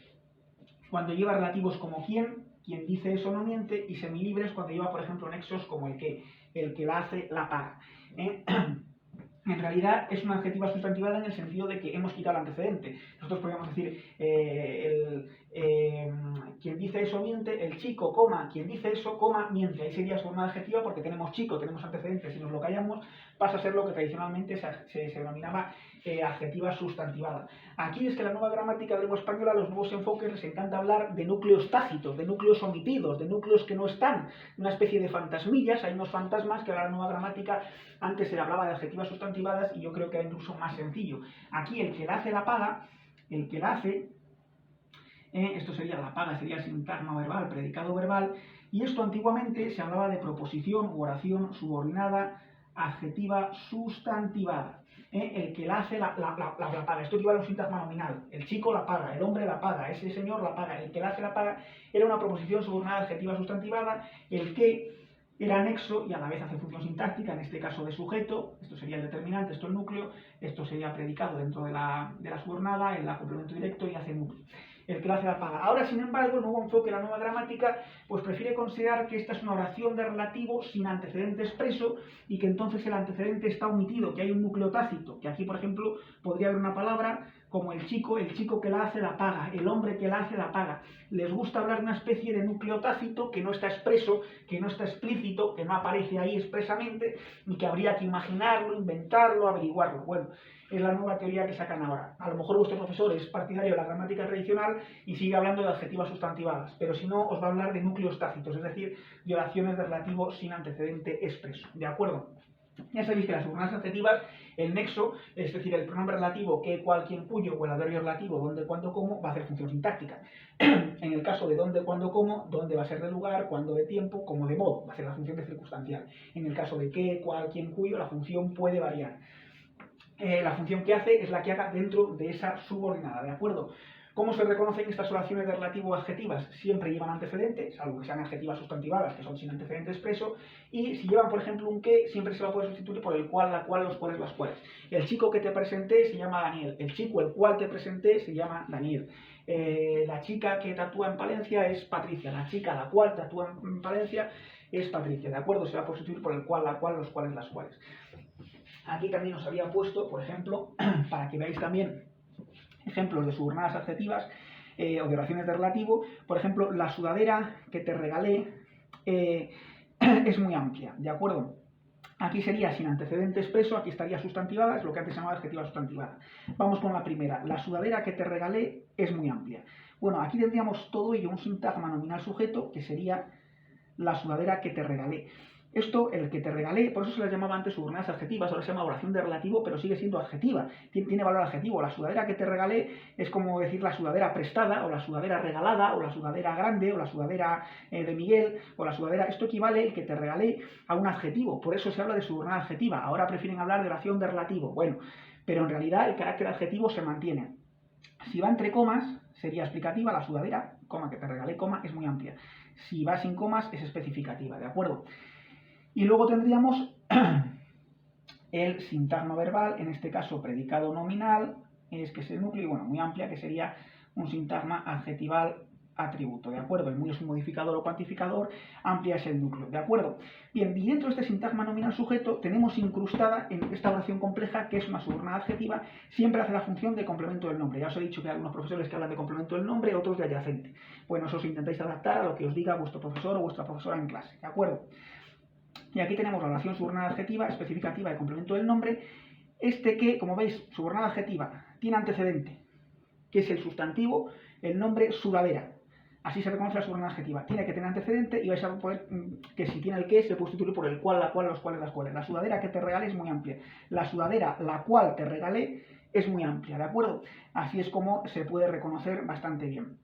cuando lleva relativos como quién dice eso no miente, y semilibres cuando lleva, por ejemplo, nexos como el que la hace, la paga. En realidad es una adjetiva sustantivada en el sentido de que hemos quitado el antecedente. Nosotros podríamos decir quien dice eso miente, el chico, coma, quien dice eso, coma, miente. Ahí sería una adjetiva porque tenemos chico, tenemos antecedentes, y nos lo callamos, pasa a ser lo que tradicionalmente se denominaba adjetiva sustantivada. Aquí es que la nueva gramática de lengua española, los nuevos enfoques, les encanta hablar de núcleos tácitos, de núcleos omitidos, de núcleos que no están, una especie de fantasmillas. Hay unos fantasmas que ahora la nueva gramática, antes se hablaba de adjetivas sustantivadas, y yo creo que hay un uso más sencillo. Aquí el que la hace la paga, el que la hace Esto sería la paga, sería el sintagma verbal, predicado verbal. Y esto antiguamente se hablaba de proposición u oración subordinada, adjetiva, sustantivada. El que la hace la paga. Esto equivale a un sintagma nominal. El chico la paga, el hombre la paga, ese señor la paga. El que la hace la paga era una proposición subordinada, adjetiva, sustantivada. El que era anexo y a la vez hace función sintáctica, en este caso de sujeto. Esto sería el determinante, esto el núcleo. Esto sería predicado dentro de la subordinada, el complemento directo y hace núcleo. El que lo hace la paga. Ahora, sin embargo, el nuevo enfoque, la nueva gramática, pues prefiere considerar que esta es una oración de relativo sin antecedente expreso y que entonces el antecedente está omitido, que hay un núcleo tácito, que aquí, por ejemplo, podría haber una palabra como el chico que la hace la paga, el hombre que la hace la paga. Les gusta hablar de una especie de núcleo tácito que no está expreso, que no está explícito, que no aparece ahí expresamente y que habría que imaginarlo, inventarlo, averiguarlo. Bueno, es la nueva teoría que sacan ahora. A lo mejor vuestro profesor es partidario de la gramática tradicional y sigue hablando de adjetivas sustantivadas, pero si no, os va a hablar de núcleos tácitos, es decir, de oraciones de relativo sin antecedente expreso. ¿De acuerdo? Ya sabéis que las subordinadas adjetivas, el nexo, es decir, el pronombre relativo que, cual, quien, cuyo, o el adverbio relativo dónde, cuándo, cómo, va a hacer función sintáctica. En el caso de dónde, cuándo, cómo, dónde va a ser de lugar, cuándo de tiempo, cómo de modo, va a ser la función de circunstancial. En el caso de qué, cual, quien, cuyo, la función puede variar. La función que hace es la que haga dentro de esa subordinada, ¿de acuerdo? ¿Cómo se reconocen estas oraciones de relativo adjetivas? Siempre llevan antecedentes, salvo que sean adjetivas sustantivadas, que son sin antecedente expreso, y si llevan, por ejemplo, un que, siempre se va a poder sustituir por el cual, la cual, los cuales, las cuales. El chico que te presenté se llama Daniel, el chico el cual te presenté se llama Daniel. La chica que tatúa en Palencia es Patricia, la chica la cual tatúa en Palencia es Patricia, ¿de acuerdo? Se va a poder sustituir por el cual, la cual, los cuales, las cuales. Aquí también os había puesto, por ejemplo, para que veáis también ejemplos de subordinadas adjetivas o de oraciones de relativo. Por ejemplo, la sudadera que te regalé es muy amplia, ¿de acuerdo? Aquí sería sin antecedente expreso, aquí estaría sustantivada, es lo que antes se llamaba adjetiva sustantivada. Vamos con la primera. La sudadera que te regalé es muy amplia. Bueno, aquí tendríamos todo ello un sintagma nominal sujeto, que sería la sudadera que te regalé. Esto, el que te regalé, por eso se las llamaba antes subordinadas adjetivas, ahora se llama oración de relativo, pero sigue siendo adjetiva, tiene valor adjetivo. La sudadera que te regalé es como decir la sudadera prestada, o la sudadera regalada, o la sudadera grande, o la sudadera de Miguel, o la sudadera. Esto equivale, el que te regalé, a un adjetivo, por eso se habla de subordinada adjetiva. Ahora prefieren hablar de oración de relativo. Bueno, pero en realidad el carácter adjetivo se mantiene. Si va entre comas, sería explicativa, la sudadera, coma, que te regalé, coma, es muy amplia. Si va sin comas, es especificativa, ¿de acuerdo? Y luego tendríamos el sintagma verbal, en este caso predicado nominal, que es el núcleo, y bueno, muy amplia, que sería un sintagma adjetival atributo, ¿de acuerdo? El muy es un modificador o cuantificador, amplia es el núcleo, ¿de acuerdo? Bien, y dentro de este sintagma nominal sujeto tenemos incrustada en esta oración compleja, que es una subordinada adjetiva, siempre hace la función de complemento del nombre. Ya os he dicho que hay algunos profesores que hablan de complemento del nombre, otros de adyacente. Bueno, eso os intentáis adaptar a lo que os diga vuestro profesor o vuestra profesora en clase, ¿de acuerdo? Y aquí tenemos la oración subordinada adjetiva, especificativa de complemento del nombre. Este que, como veis, subordinada adjetiva, tiene antecedente, que es el sustantivo, el nombre sudadera. Así se reconoce la subordinada adjetiva. Tiene que tener antecedente y vais a poder, que si tiene el que, se puede sustituir por el cual, la cual, los cuales, las cuales. La sudadera que te regalé es muy amplia. La sudadera, la cual te regalé, es muy amplia, ¿de acuerdo? Así es como se puede reconocer bastante bien.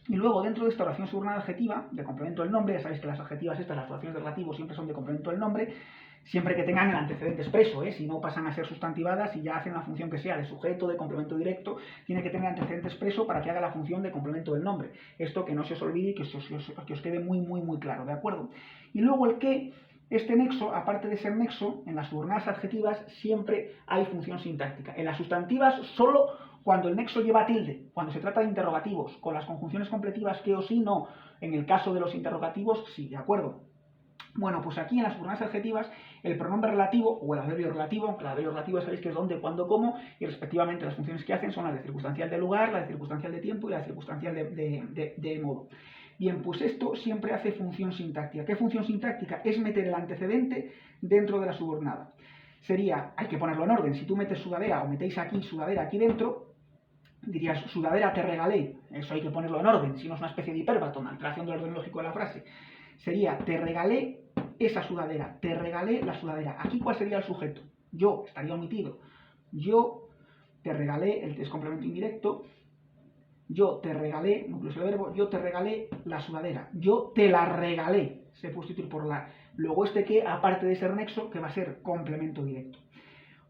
Y luego, dentro de esta oración subordinada adjetiva, de complemento del nombre, ya sabéis que las adjetivas estas, las oraciones de relativo, siempre son de complemento del nombre, siempre que tengan el antecedente expreso, si no pasan a ser sustantivadas y ya hacen la función que sea de sujeto, de complemento directo, tiene que tener antecedente expreso para que haga la función de complemento del nombre. Esto que no se os olvide y que os quede muy, muy, muy claro, ¿de acuerdo? Y luego el que, este nexo, aparte de ser nexo, en las subordinadas adjetivas siempre hay función sintáctica. En las sustantivas solo cuando el nexo lleva tilde, cuando se trata de interrogativos, con las conjunciones completivas que o sí, no. En el caso de los interrogativos, sí, ¿de acuerdo? Bueno, pues aquí en las subordinadas adjetivas, el pronombre relativo o el adverbio relativo, aunque el adverbio relativo sabéis que es dónde, cuándo, cómo, y respectivamente las funciones que hacen son las de circunstancial de lugar, la de circunstancial de tiempo y la de circunstancial de modo. Bien, pues esto siempre hace función sintáctica. ¿Qué función sintáctica? Es meter el antecedente dentro de la subordinada. Sería, hay que ponerlo en orden, si tú metes sudadera o metéis aquí sudadera aquí dentro, dirías sudadera te regalé, eso hay que ponerlo en orden, si no es una especie de hiperbatón, alteración del orden lógico de la frase. Sería, te regalé esa sudadera, te regalé la sudadera. Aquí, ¿cuál sería el sujeto? Yo, estaría omitido. Yo te regalé, el es complemento indirecto. yo te regalé, núcleo es el verbo, yo te regalé la sudadera, yo te la regalé, se puede sustituir por la. Luego este que, aparte de ser nexo, que va a ser complemento directo.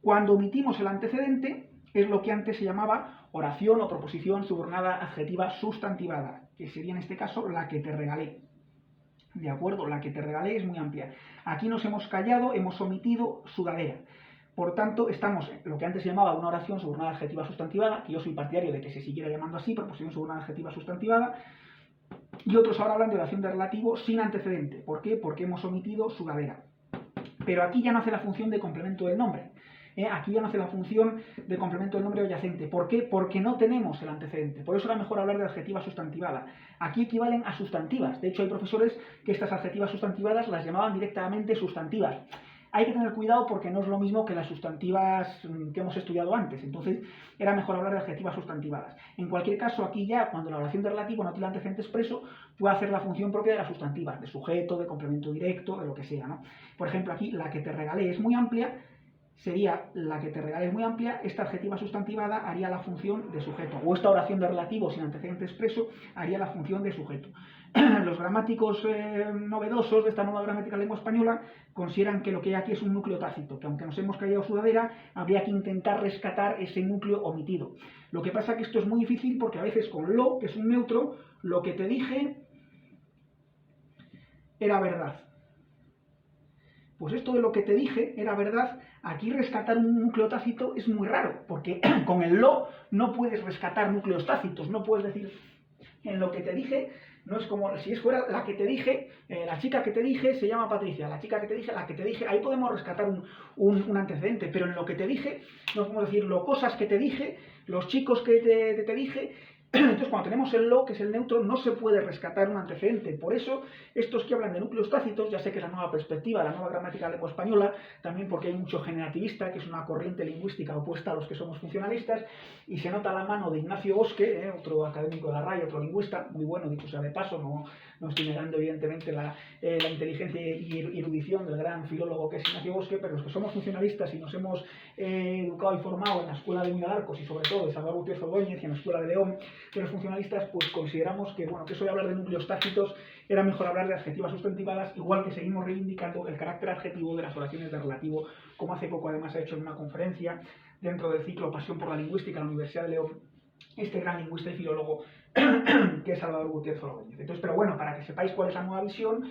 Cuando omitimos el antecedente, es lo que antes se llamaba oración o proposición subordinada adjetiva sustantivada, que sería en este caso la que te regalé. ¿De acuerdo? La que te regalé es muy amplia. Aquí nos hemos callado, hemos omitido sudadera. Por tanto, estamos en lo que antes se llamaba una oración subordinada adjetiva sustantivada, que yo soy partidario de que se siguiera llamando así, proposición subordinada adjetiva sustantivada, y otros ahora hablan de oración de relativo sin antecedente. ¿Por qué? Porque hemos omitido sudadera. Pero aquí ya no hace la función de complemento del nombre. Aquí ya no hace la función de complemento del nombre adyacente. ¿Por qué? Porque no tenemos el antecedente. Por eso era mejor hablar de adjetiva sustantivada. Aquí equivalen a sustantivas. De hecho, hay profesores que estas adjetivas sustantivadas las llamaban directamente sustantivas. Hay que tener cuidado porque no es lo mismo que las sustantivas que hemos estudiado antes. Entonces, era mejor hablar de adjetivas sustantivadas. En cualquier caso, aquí ya, cuando la oración de relativo no tiene antecedente expreso, puede hacer la función propia de las sustantivas, de sujeto, de complemento directo, de lo que sea, ¿no? Por ejemplo, aquí la que te regalé es muy amplia, sería la que te regalé es muy amplia, esta adjetiva sustantivada haría la función de sujeto, o esta oración de relativo sin antecedente expreso haría la función de sujeto. Los gramáticos novedosos de esta nueva gramática de lengua española consideran que lo que hay aquí es un núcleo tácito, que aunque nos hemos callado sudadera, habría que intentar rescatar ese núcleo omitido. Lo que pasa es que esto es muy difícil porque a veces con lo, que es un neutro, lo que te dije era verdad. Pues esto de lo que te dije era verdad, aquí rescatar un núcleo tácito es muy raro, porque con el lo no puedes rescatar núcleos tácitos, no puedes decir en lo que te dije, no es como si fuera la que te dije, la chica que te dije se llama Patricia, la chica que te dije, la que te dije, ahí podemos rescatar un antecedente, pero en lo que te dije, no podemos decir lo cosas que te dije, los chicos que te dije. Entonces, cuando tenemos el lo, que es el neutro, no se puede rescatar un antecedente. Por eso, estos que hablan de núcleos tácitos, ya sé que es la nueva perspectiva, la nueva gramática de la lengua española, también porque hay mucho generativista, que es una corriente lingüística opuesta a los que somos funcionalistas, y se nota la mano de Ignacio Bosque, otro académico de la RAE, otro lingüista, muy bueno, dicho sea de paso, no estoy negando evidentemente la inteligencia y erudición del gran filólogo que es Ignacio Bosque, pero los que somos funcionalistas y nos hemos educado y formado en la escuela de Miguel Arcos y sobre todo de Salvador Gutiérrez Ordóñez y en la escuela de León, de los funcionalistas, pues consideramos que, bueno, que eso de hablar de núcleos tácitos era mejor hablar de adjetivas sustantivadas, igual que seguimos reivindicando el carácter adjetivo de las oraciones de relativo, como hace poco además ha hecho en una conferencia dentro del ciclo Pasión por la Lingüística en la Universidad de León, este gran lingüista y filólogo que es Salvador Gutiérrez Ordóñez. Entonces, pero bueno, para que sepáis cuál es la nueva visión,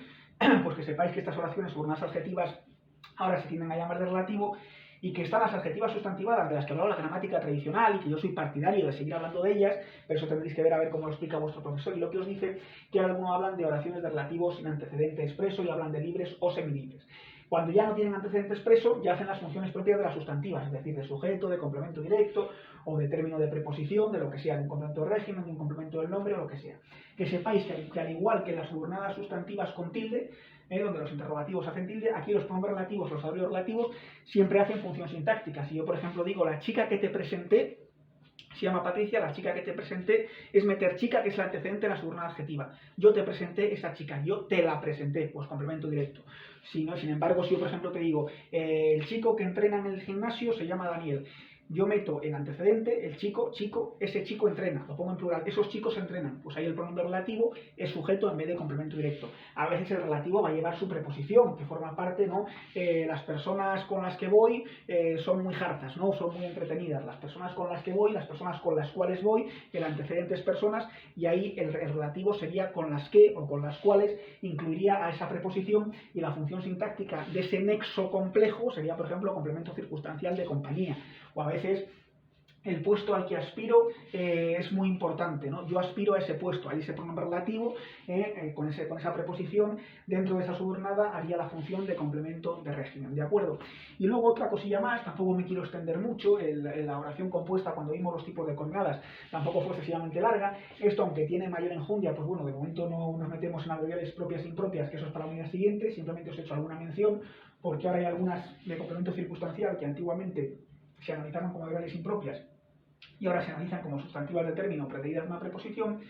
pues que sepáis que estas oraciones subordinadas adjetivas ahora se tienden a llamar de relativo, y que están las adjetivas sustantivadas de las que hablaba la gramática tradicional y que yo soy partidario de seguir hablando de ellas, pero eso tendréis que ver a ver cómo lo explica vuestro profesor. Y lo que os dice que algunos hablan de oraciones de relativos sin antecedente expreso y hablan de libres o semilibres. Cuando ya no tienen antecedente expreso, ya hacen las funciones propias de las sustantivas, es decir, de sujeto, de complemento directo o de término de preposición, de lo que sea, de un complemento de régimen, de un complemento del nombre o lo que sea. Que sepáis que al igual que las subordinadas sustantivas con tilde, donde los interrogativos hacen tilde, aquí los pronombres relativos, los adverbios relativos, siempre hacen función sintáctica. Si yo, por ejemplo, digo la chica que te presenté, se llama Patricia, la chica que te presenté, es meter chica, que es el antecedente de la subordinada adjetiva. Yo te presenté esa chica, yo te la presenté, pues complemento directo. Sin embargo, si yo, por ejemplo, te digo, el chico que entrena en el gimnasio se llama Daniel, yo meto el antecedente, el chico, ese chico entrena, lo pongo en plural, esos chicos entrenan, pues ahí el pronombre relativo es sujeto en vez de complemento directo. A veces el relativo va a llevar su preposición, que forma parte, ¿no? Las personas con las que voy son muy hartas, ¿no? Son muy entretenidas. Las personas con las que voy, las personas con las cuales voy, el antecedente es personas, y ahí el relativo sería con las que o con las cuales, incluiría a esa preposición, y la función sintáctica de ese nexo complejo sería, por ejemplo, complemento circunstancial de compañía. O a veces el puesto al que aspiro es muy importante, ¿no? Yo aspiro a ese puesto, ahí ese pronombre relativo, con esa preposición, dentro de esa subordinada haría la función de complemento de régimen, ¿de acuerdo? Y luego otra cosilla más, tampoco me quiero extender mucho, la oración compuesta cuando vimos los tipos de coordenadas tampoco fue excesivamente larga. Esto, aunque tiene mayor enjundia, pues bueno, de momento no nos metemos en adverbiales propias e impropias, que eso es para la unidad siguiente, simplemente os he hecho alguna mención, porque ahora hay algunas de complemento circunstancial que antiguamente se analizaban como adverbiales impropias y ahora se analizan como sustantivas de término precedidas de una preposición,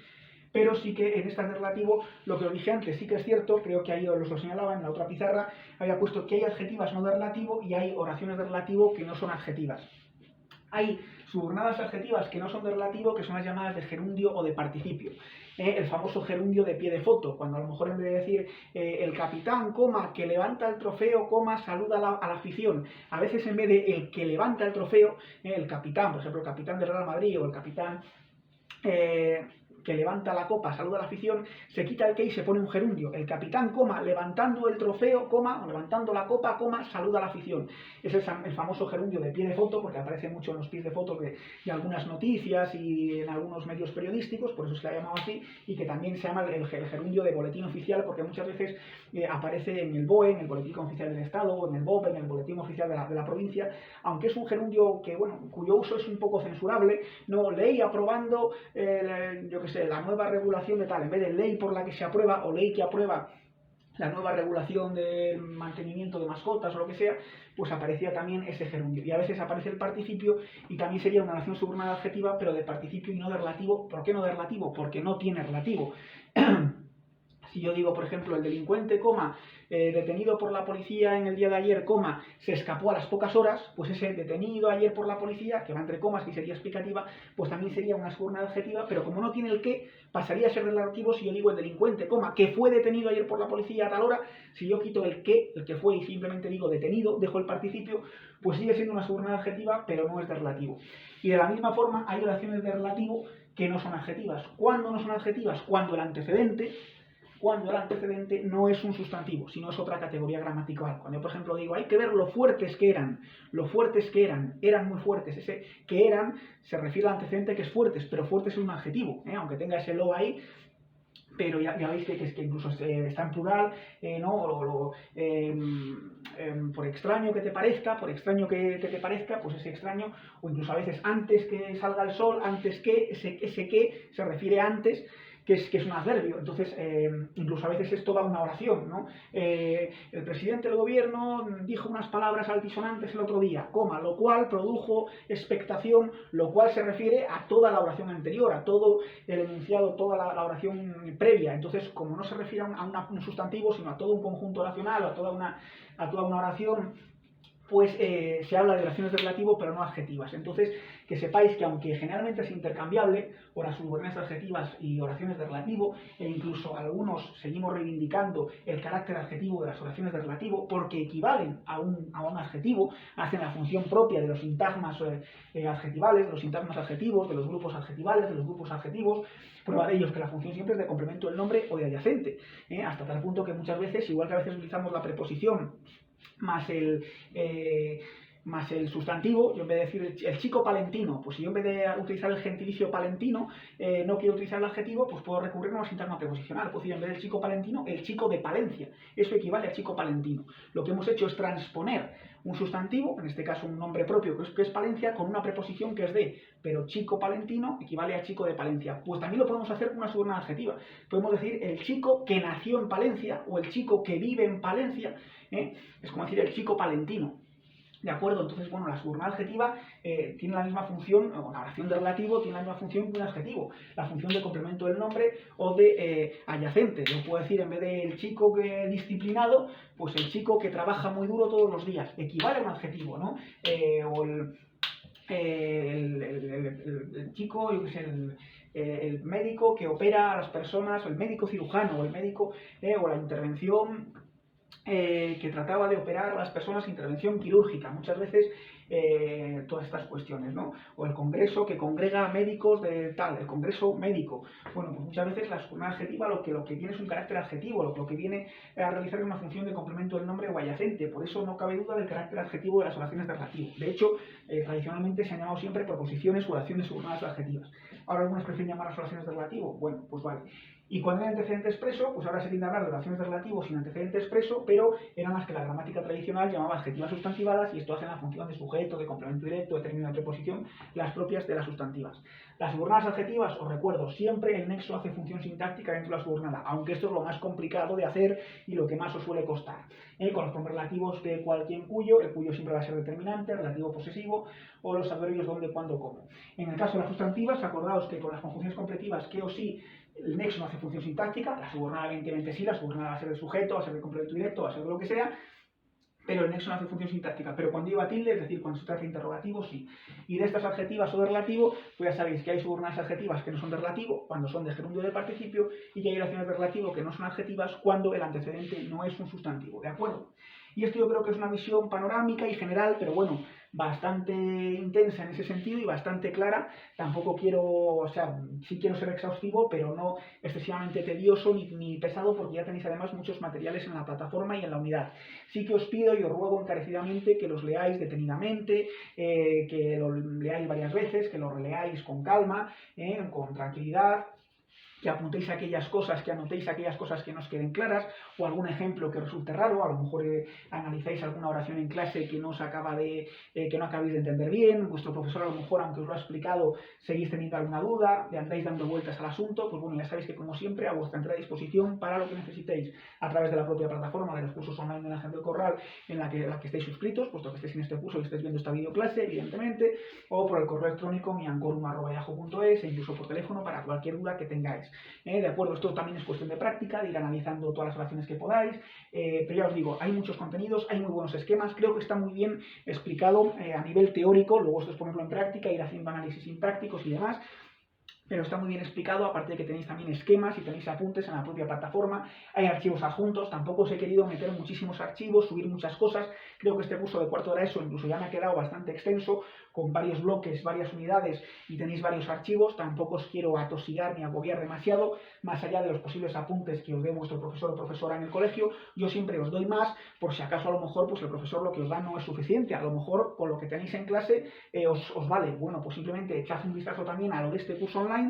pero sí que en estas de relativo, lo que os dije antes, sí que es cierto, creo que ahí os lo señalaba en la otra pizarra, había puesto que hay adjetivas no de relativo y hay oraciones de relativo que no son adjetivas. Hay subordinadas adjetivas que no son de relativo, que son las llamadas de gerundio o de participio. El famoso gerundio de pie de foto, cuando a lo mejor en vez de decir el capitán, coma, que levanta el trofeo, coma, saluda a la afición, a veces en vez de el que levanta el trofeo, el capitán, por ejemplo, el capitán del Real Madrid o el capitán que levanta la copa, saluda a la afición, se quita el que y se pone un gerundio. El capitán, coma, levantando el trofeo, coma, o levantando la copa, coma, saluda a la afición. Es el famoso gerundio de pie de foto, porque aparece mucho en los pies de foto de algunas noticias y en algunos medios periodísticos, por eso se le ha llamado así, y que también se llama el gerundio de boletín oficial, porque muchas veces aparece en el BOE, en el Boletín Oficial del Estado, o en el BOP, en el Boletín Oficial de la provincia, aunque es un gerundio que, bueno, cuyo uso es un poco censurable, no, ley aprobando, yo que sé, la nueva regulación de tal, en vez de ley por la que se aprueba o ley que aprueba la nueva regulación de mantenimiento de mascotas o lo que sea, pues aparecía también ese gerundio. Y a veces aparece el participio y también sería una oración subordinada adjetiva, pero de participio y no de relativo. ¿Por qué no de relativo? Porque no tiene relativo. Si yo digo, por ejemplo, el delincuente, coma, detenido por la policía en el día de ayer, coma, se escapó a las pocas horas, pues ese detenido ayer por la policía, que va entre comas, que sería explicativa, pues también sería una subordinada adjetiva, pero como no tiene el qué, pasaría a ser relativo si yo digo el delincuente, coma, que fue detenido ayer por la policía a tal hora. Si yo quito el que fue, y simplemente digo detenido, dejo el participio, pues sigue siendo una subordinada adjetiva, pero no es de relativo. Y de la misma forma hay oraciones de relativo que no son adjetivas. ¿Cuándo no son adjetivas? Cuando el antecedente no es un sustantivo, sino es otra categoría gramatical. Cuando yo, por ejemplo, digo, hay que ver lo fuertes que eran, eran muy fuertes. Ese que eran se refiere al antecedente que es fuertes, pero fuertes es un adjetivo, aunque tenga ese lo ahí, pero ya veis que incluso está en plural, ¿no? Por extraño que te parezca, te parezca, pues ese extraño, o incluso a veces antes que salga el sol, antes que, ese que se refiere a antes, que es un adverbio. Entonces, incluso a veces es toda una oración, ¿no? El presidente del gobierno dijo unas palabras altisonantes el otro día, coma, lo cual produjo expectación, lo cual se refiere a toda la oración anterior, a todo el enunciado, toda la oración previa. Entonces, como no se refiere a un sustantivo, sino a todo un conjunto oracional, a toda una oración, pues se habla de oraciones de relativo, pero no adjetivas. Entonces, que sepáis que aunque generalmente es intercambiable, horas subordinadas adjetivas y oraciones de relativo, e incluso algunos seguimos reivindicando el carácter adjetivo de las oraciones de relativo, porque equivalen a un adjetivo, hacen la función propia de los sintagmas adjetivales, de los sintagmas adjetivos, de los grupos adjetivales, de los grupos adjetivos. Prueba de ello es que la función siempre es de complemento del nombre o de adyacente, hasta tal punto que muchas veces, igual que a veces utilizamos la preposición más el sustantivo, yo en vez de decir el chico palentino, pues si yo en vez de utilizar el gentilicio palentino, no quiero utilizar el adjetivo, pues puedo recurrir a una sintagma preposicional. Puedo decir en vez del chico palentino, el chico de Palencia. Eso equivale a chico palentino. Lo que hemos hecho es transponer un sustantivo, en este caso un nombre propio que es Palencia, con una preposición que es de, pero chico palentino equivale a chico de Palencia. Pues también lo podemos hacer con una subordinada adjetiva. Podemos decir el chico que nació en Palencia o el chico que vive en Palencia, es como decir el chico palentino. ¿De acuerdo? Entonces, bueno, la subordinada adjetiva tiene la misma función, o la oración de relativo tiene la misma función que un adjetivo, la función de complemento del nombre o de adyacente. Yo puedo decir, en vez del chico que disciplinado, pues el chico que trabaja muy duro todos los días. Equivale a un adjetivo, ¿no? O el chico, yo qué sé, el médico que opera a las personas, o el médico cirujano, o el médico, o la intervención que trataba de operar a las personas, intervención quirúrgica, muchas veces todas estas cuestiones, ¿no? O el congreso que congrega a médicos de tal, el congreso médico. Bueno, pues muchas veces la subordinada adjetiva lo que tiene es un carácter adjetivo, lo que viene a realizar es una función de complemento del nombre o adyacente, por eso no cabe duda del carácter adjetivo de las oraciones de relativo. De hecho, tradicionalmente se han llamado siempre preposiciones o oraciones subordinadas adjetivas. Ahora algunos prefieren llamar las oraciones de relativo, bueno, pues vale. Y cuando hay antecedente expreso, pues ahora se tiende a hablar de oraciones de relativo sin antecedente expreso, pero eran las que la gramática tradicional llamaba adjetivas sustantivadas, y esto hace la función de sujeto, de complemento directo, de término de preposición, las propias de las sustantivas. Las subordinadas adjetivas, os recuerdo, siempre el nexo hace función sintáctica dentro de la subordinada, aunque esto es lo más complicado de hacer y lo que más os suele costar. Con los pronombres relativos de cualquier cuyo, el cuyo siempre va a ser determinante, relativo posesivo, o los adverbios dónde, cuándo, cómo. En el caso de las sustantivas, acordaos que con las conjunciones completivas que o sí, el nexo no hace función sintáctica, la subordinada evidentemente sí, la subordinada va a ser de sujeto, va a ser de complemento directo, va a ser de lo que sea, pero el nexo no hace función sintáctica. Pero cuando lleva tilde, es decir, cuando se trata de interrogativo, sí. Y de estas adjetivas o de relativo, pues ya sabéis que hay subordinadas adjetivas que no son de relativo, cuando son de gerundio de participio, y que hay oraciones de relativo que no son adjetivas cuando el antecedente no es un sustantivo, ¿de acuerdo? Y esto yo creo que es una visión panorámica y general, pero bueno, bastante intensa en ese sentido y bastante clara. Tampoco quiero, o sea, sí quiero ser exhaustivo, pero no excesivamente tedioso ni pesado, porque ya tenéis además muchos materiales en la plataforma y en la unidad. Sí que os pido y os ruego encarecidamente que los leáis detenidamente, que lo leáis varias veces, que lo releáis con calma, con tranquilidad, que apuntéis aquellas cosas, que anotéis aquellas cosas que nos queden claras, o algún ejemplo que resulte raro. A lo mejor analizáis alguna oración en clase que no os acaba que no acabéis de entender bien, vuestro profesor a lo mejor, aunque os lo ha explicado, seguís teniendo alguna duda, le andáis dando vueltas al asunto. Pues bueno, ya sabéis que como siempre, a vuestra entera disposición para lo que necesitéis, a través de la propia plataforma de los cursos online de la Ángel del Corral, en la que estéis suscritos, puesto que estéis en este curso y estéis viendo esta videoclase, evidentemente, o por el correo electrónico miancorum@yahoo.es, e incluso por teléfono para cualquier duda que tengáis. De acuerdo, esto también es cuestión de práctica, de ir analizando todas las oraciones que podáis, pero ya os digo, hay muchos contenidos, hay muy buenos esquemas, creo que está muy bien explicado a nivel teórico, luego esto es ponerlo en práctica, ir haciendo análisis sintácticos y demás, pero está muy bien explicado, aparte de que tenéis también esquemas y tenéis apuntes en la propia plataforma, hay archivos adjuntos. Tampoco os he querido meter muchísimos archivos, subir muchas cosas. Creo que este curso de cuarto de la ESO incluso ya me ha quedado bastante extenso, con varios bloques, varias unidades, y tenéis varios archivos. Tampoco os quiero atosigar ni agobiar demasiado, más allá de los posibles apuntes que os dé vuestro profesor o profesora en el colegio. Yo siempre os doy más, por si acaso a lo mejor pues el profesor lo que os da no es suficiente, a lo mejor con lo que tenéis en clase os vale. Bueno, pues simplemente echad un vistazo también a lo de este curso online,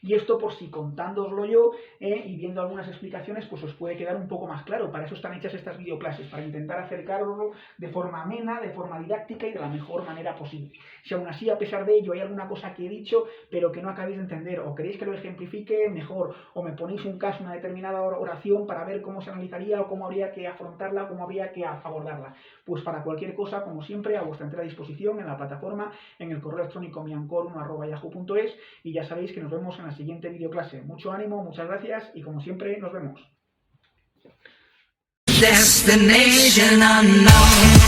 y esto por si contándoslo yo y viendo algunas explicaciones pues os puede quedar un poco más claro. Para eso están hechas estas videoclases, para intentar acercaroslo de forma amena, de forma didáctica y de la mejor manera posible. Si aún así, a pesar de ello, hay alguna cosa que he dicho pero que no acabéis de entender, o queréis que lo ejemplifique mejor, o me ponéis un caso, una determinada oración para ver cómo se analizaría o cómo habría que afrontarla, cómo habría que abordarla, pues para cualquier cosa, como siempre, a vuestra entera disposición en la plataforma, en el correo electrónico miancorum@yahoo.es, y ya sabéis que nos vemos en la siguiente videoclase. Mucho ánimo, muchas gracias y como siempre nos vemos. Destination unknown.